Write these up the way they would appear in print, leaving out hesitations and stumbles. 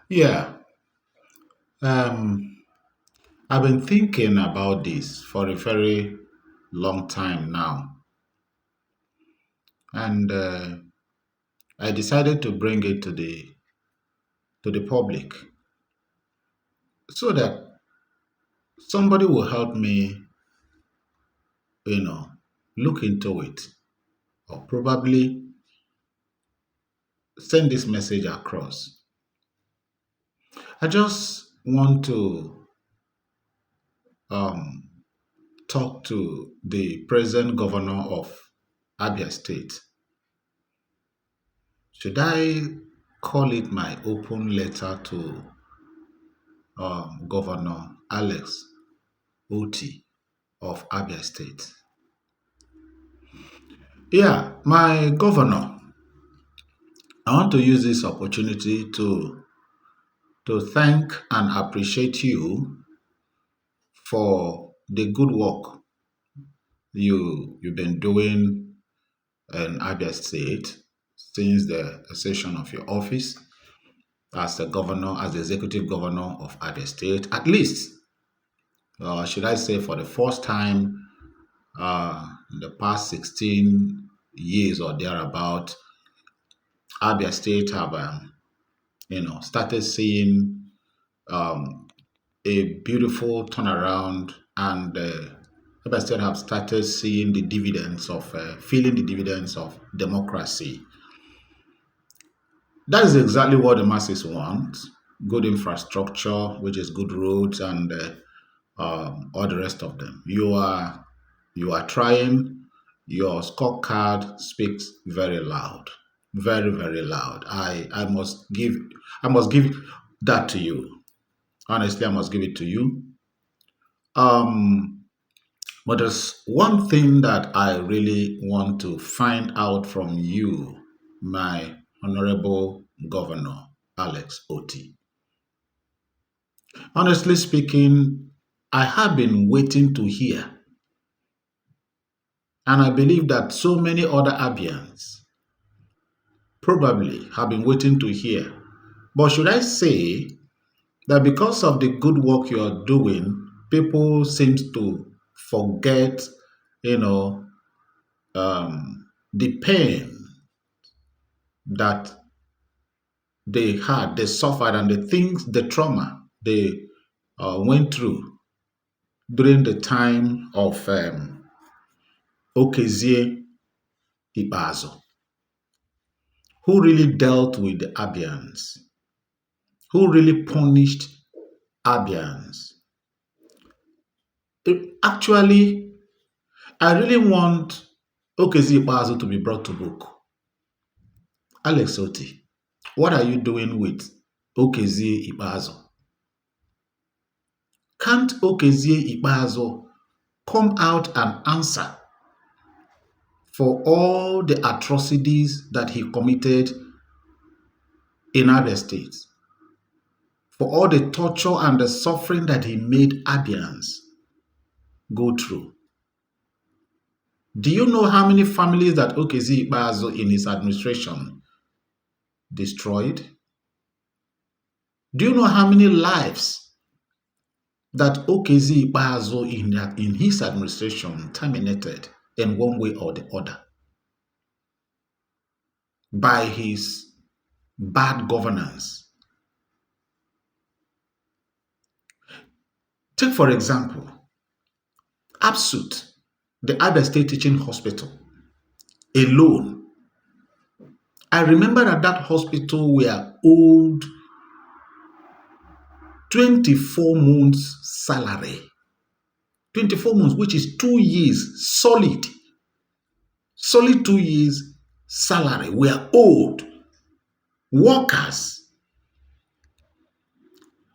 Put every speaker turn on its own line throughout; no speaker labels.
Yeah, um, I've been thinking about this for a very long time now, and I decided to bring it to the public so that somebody will help me, you know, look into it, or probably send this message across. I just want to um, talk to the present governor of Abia State. Should I call it my open letter to Governor Alex Otti of Abia State? Yeah, my governor, I want to use this opportunity to thank and appreciate you for the good work you've been doing in Abia State since the accession of your office as the governor, as the executive governor of Abia State. At least, should I say, for the first time in the past 16 years or thereabout, Abia State have started seeing um, a beautiful turnaround, and Abia State have started seeing the dividends of feeling the dividends of democracy. That is exactly what the masses want: good infrastructure, which is good roads and all the rest of them. You are trying. Your scorecard speaks very loud, very very loud. I must give that to you. Honestly, I must give it to you. Um, but there's one thing that I really want to find out from you, my honorable governor, Alex Oti. Honestly speaking, I have been waiting to hear, and I believe that so many other Abians probably have been waiting to hear. But should I say that because of the good work you are doing, people seem to forget, you know, the pain that they had, they suffered, and the things, the trauma they went through during the time of Okezie Ibazo, who really dealt with the Abians, who really punished Abians. Actually, I really want Okezie Ibazo to be brought to book. Alex Oti, what are you doing with Okezie Ibazo? Can't Okezie Ibazo come out and answer for all the atrocities that he committed in Abia State, for all the torture and the suffering that he made Abians go through? Do you know how many families that Okezie Ibazo in his administration destroyed? Do you know how many lives that Okezie Ibazo in his administration terminated in one way or the other by his bad governance? Take, for example, ABSUT, the Abia State Teaching Hospital alone. I remember that that hospital were owed 24 months salary. 24 months, which is 2 years solid. Solid 2 years salary were owed workers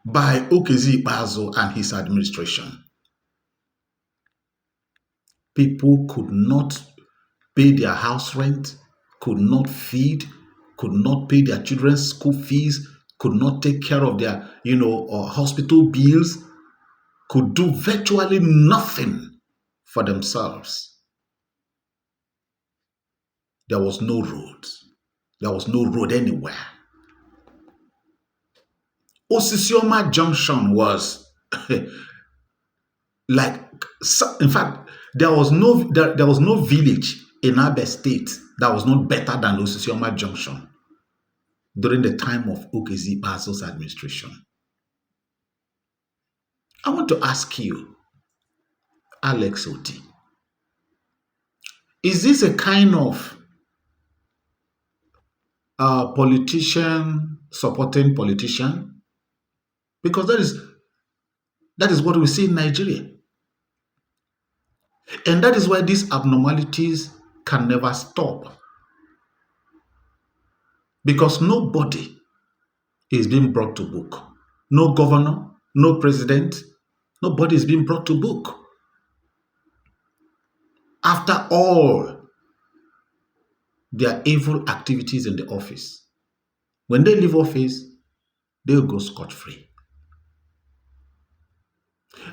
by Okezie Bazo and his administration. People could not pay their house rent, could not feed, could not pay their children's school fees, could not take care of their, hospital bills, could do virtually nothing for themselves. There was no road. There was no road anywhere. Osisioma Junction was like, in fact, there was no village in Abia State that was not better than Osisioma Junction during the time of Okezi Bazo's administration. I want to ask you, Alex Otti, is this a kind of politician supporting politician? Because that is what we see in Nigeria. And that is why these abnormalities can never stop. Because nobody is being brought to book. No governor, no president, nobody is being brought to book. After all their evil activities in the office, when they leave office, they'll go scot-free.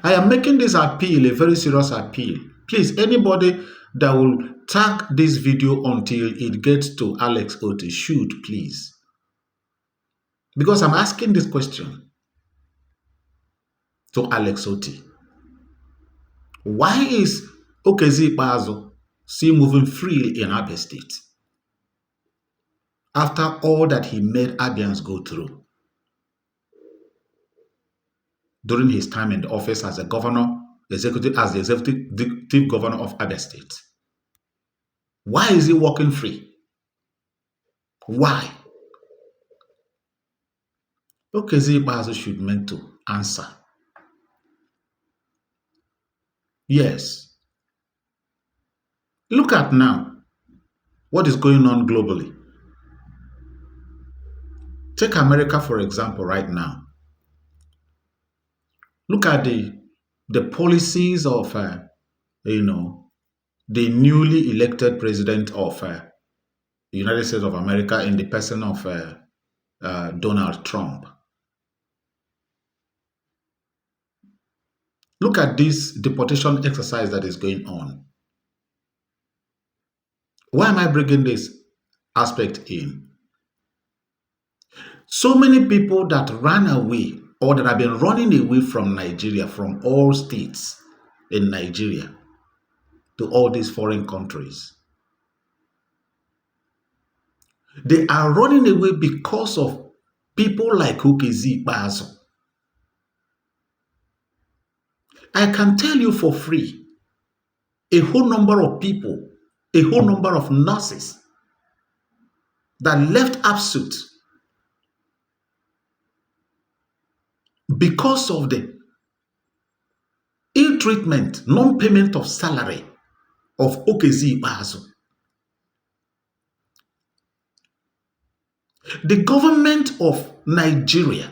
I am making this appeal, a very serious appeal. Please, anybody that will tag this video until it gets to Alex Otti should, please. Because I'm asking this question to Alex Otti. Why is Okezi Bazo still moving freely in Abia State after all that he made Abians go through during his time in the office as a governor, the executive governor of Abia State? Why is he walking free? Why? Okezi Bazo should meant to answer. Yes. Look at now what is going on globally. Take America, for example, right now. Look at the policies of, the newly elected president of the United States of America in the person of Donald Trump. Look at this deportation exercise that is going on. Why am I bringing this aspect in? So many people that ran away or that have been running away from Nigeria, from all states in Nigeria to all these foreign countries. They are running away because of people like Okezi Bazo. I can tell you for free, a whole number of people, a whole number of nurses that left ABSUT because of the ill treatment, non-payment of salary of Okezi Bazo. The government of Nigeria,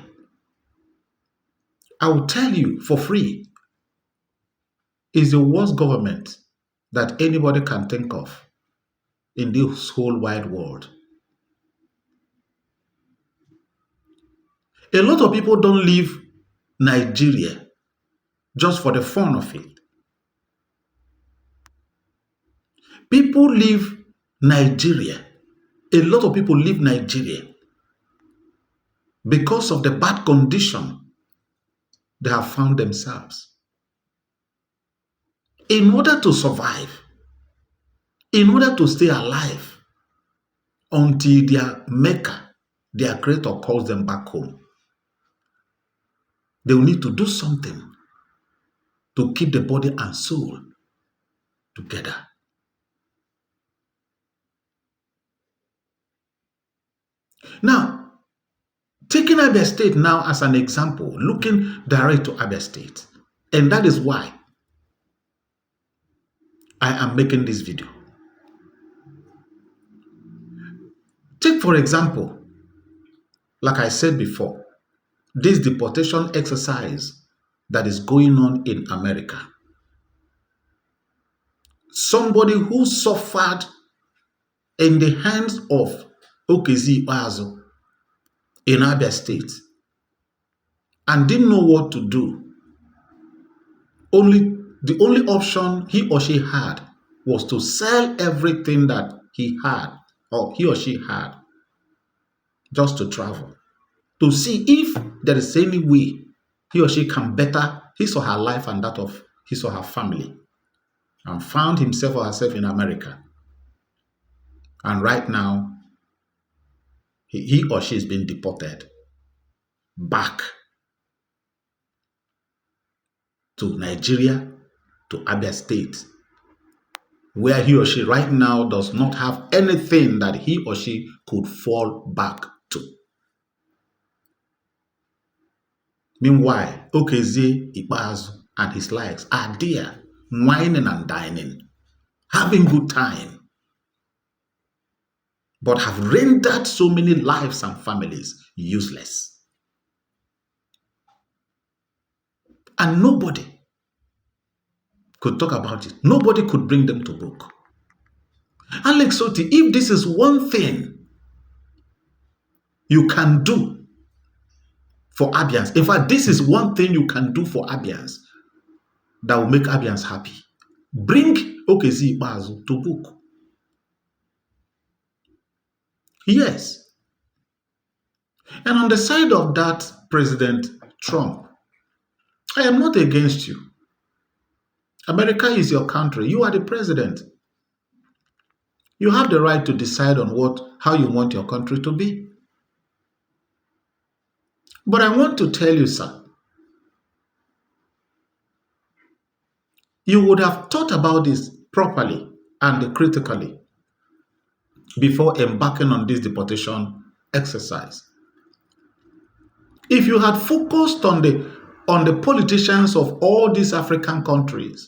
I will tell you for free, is the worst government that anybody can think of in this whole wide world. A lot of people don't leave Nigeria just for the fun of it. People leave Nigeria. A lot of people leave Nigeria because of the bad condition they have found themselves. In order to survive, in order to stay alive, until their maker, their creator calls them back home, they will need to do something to keep the body and soul together. Now, taking Abia State now as an example, looking direct to Abia State, and that is why I am making this video. Take, for example, like I said before, this deportation exercise that is going on in America. Somebody who suffered in the hands of Okezi Bazo in Abia State and didn't know what to do. The only option he or she had was to sell everything that he had or he or she had just to travel. to see if there is any way he or she can better his or her life and that of his or her family, and found himself or herself in America. And right now, he or she is being deported back to Nigeria, to Abia State, where he or she right now does not have anything that he or she could fall back to. Meanwhile, Okezie Ikpeazu and his likes are there, whining and dining, having good time, but have rendered so many lives and families useless. And nobody could talk about it. Nobody could bring them to book. Alex Otti, if this is one thing you can do for Abians, in fact, this is one thing you can do for Abians that will make Abians happy. Bring Okezie Ikpeazu to book. Yes. And on the side of that, President Trump, I am not against you. America is your country. You are the president. You have the right to decide on how you want your country to be. But I want to tell you, sir, you would have thought about this properly and critically before embarking on this deportation exercise. If you had focused on the politicians of all these African countries,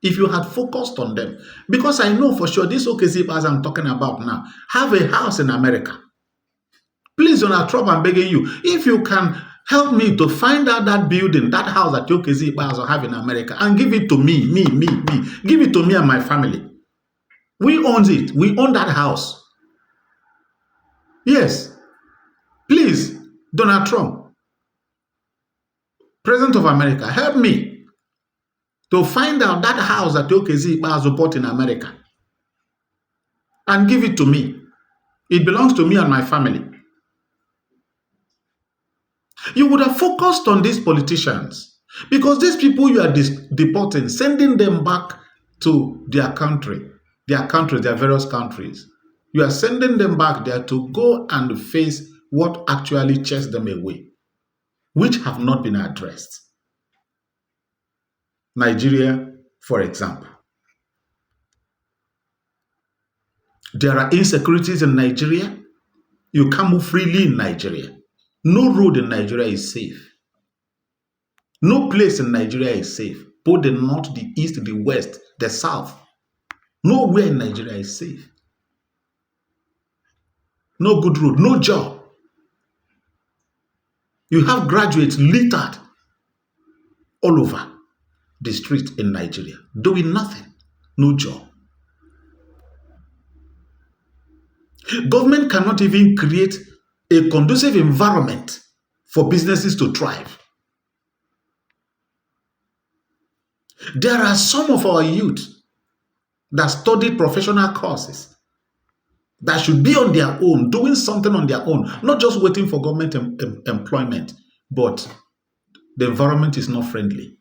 if you had focused on them, because I know for sure this Okezie Ikpeazu I'm talking about now have a house in America. Please, Donald Trump, I'm begging you, if you can help me to find out that building, that house that Okezie Ikpeazu have in America, and give it to me. Give it to me and my family. We own it. We own that house. Yes. Please, Donald Trump, President of America, help me to find out that house that Okezie Ikpeazu bought in America and give it to me. It belongs to me and my family. You would have focused on these politicians, because these people you are deporting, sending them back to their country, their various countries. You are sending them back there to go and face what actually chased them away, which have not been addressed. Nigeria, for example. There are insecurities in Nigeria. You can't move freely in Nigeria. No road in Nigeria is safe. No place in Nigeria is safe. Both the north, the east, the west, the south. Nowhere in Nigeria is safe. No good road, no job. You have graduates littered all over the street in Nigeria, doing nothing, no job. Government cannot even create a conducive environment for businesses to thrive. There are some of our youth that studied professional courses that should be on their own, doing something on their own, not just waiting for government employment, but the environment is not friendly.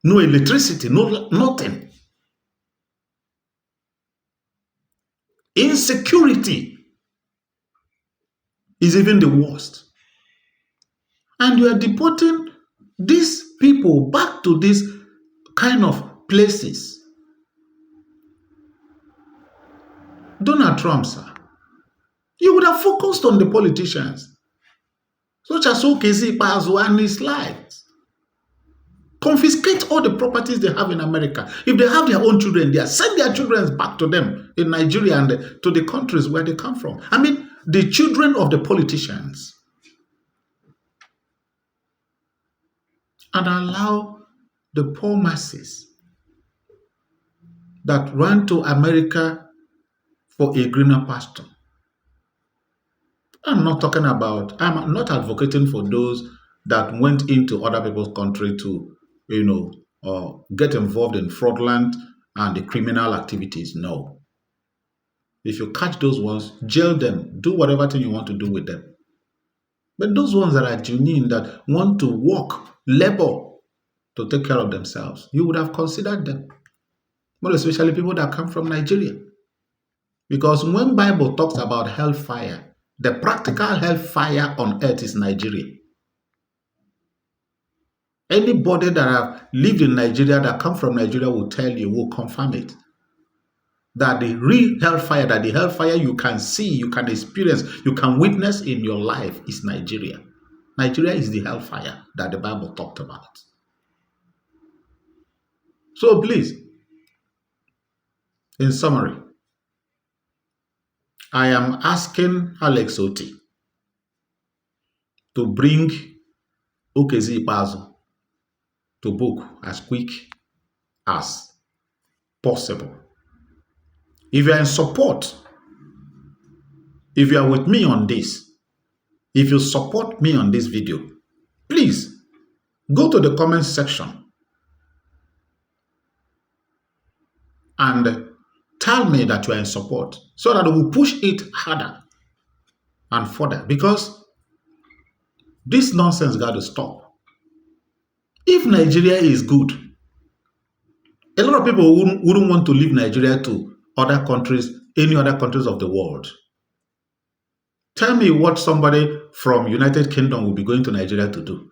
No electricity, nothing. Insecurity is even the worst. And you are deporting these people back to these kind of places. Donald Trump, sir, you would have focused on the politicians, such as Okezie Ikpeazu and his lives. Confiscate all the properties they have in America. If they have their own children there, send their children back to them in Nigeria and to the countries where they come from. I mean, the children of the politicians. And allow the poor masses that run to America for a greener pasture. I'm not advocating for those that went into other people's country to, get involved in fraudulent and the criminal activities. No. If you catch those ones, jail them, do whatever thing you want to do with them. But those ones that are genuine, that want to work, labor to take care of themselves, you would have considered them. More especially people that come from Nigeria. Because when Bible talks about hellfire, the practical hellfire on earth is Nigeria. Anybody that have lived in Nigeria, that come from Nigeria, will tell you, will confirm it. That the real hellfire, that the hellfire you can see, you can experience, you can witness in your life is Nigeria. Nigeria is the hellfire that the Bible talked about. So please, in summary, I am asking Alex Otti to bring Okezi Ikpeazu to book as quick as possible. If you are in support, if you are with me on this, if you support me on this video, please go to the comment section and tell me that you are in support so that we'll push it harder and further, because this nonsense got to stop. If Nigeria is good, a lot of people wouldn't want to leave Nigeria to other countries, any other countries of the world. Tell me what somebody from United Kingdom will be going to Nigeria to do.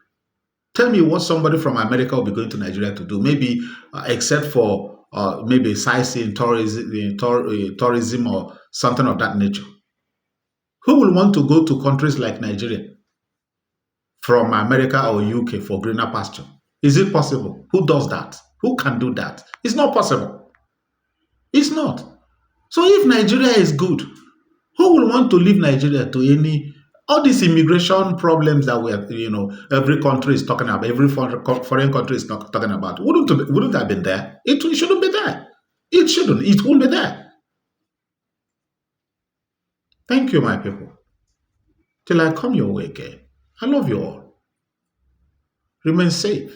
Tell me what somebody from America will be going to Nigeria to do. Maybe except for maybe sightseeing, tourism or something of that nature. Who will want to go to countries like Nigeria from America or UK for greener pasture? Is it possible? Who does that? Who can do that? It's not possible. It's not. So if Nigeria is good, who will want to leave Nigeria to all these immigration problems that every country is talking about, every foreign country is talking about, wouldn't have been there? It shouldn't be there. It shouldn't. It won't be there. Thank you, my people. Till I come your way again. I love you all. Remain safe.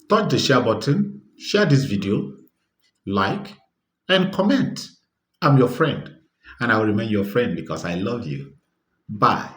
Touch the share button, share this video, like, and comment. I'm your friend, and I will remain your friend because I love you. Bye.